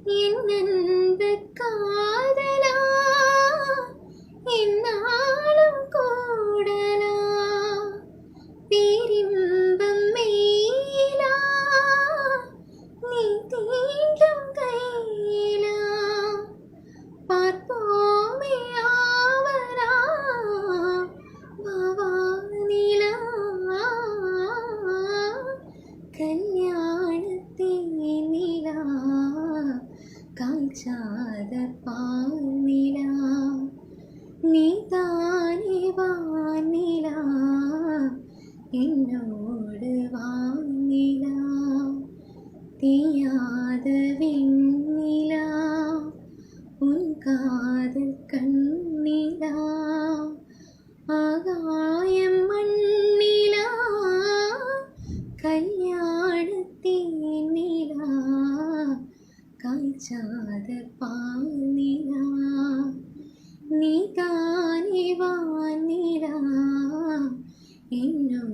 என் அன்பு காதலா என்னாலும் கூடலா பேரின்பம் மேலா நீ தீண்டும் கையிலா பார்ப்போமே ஆவலா வானிலா கல்யாணத்தின் நிலா காய்ச்சாத பானிலா நீதானே வானிலா என்னோடு வானிலா தீயாத வெண்ணிலா உன் காதல் கண்ணிலா ஆகாயம் மண்ணிலா கல்யாணத்தின் நிலா காய்ச்சாத பானிலா நீதானே வானிலா என்னோடு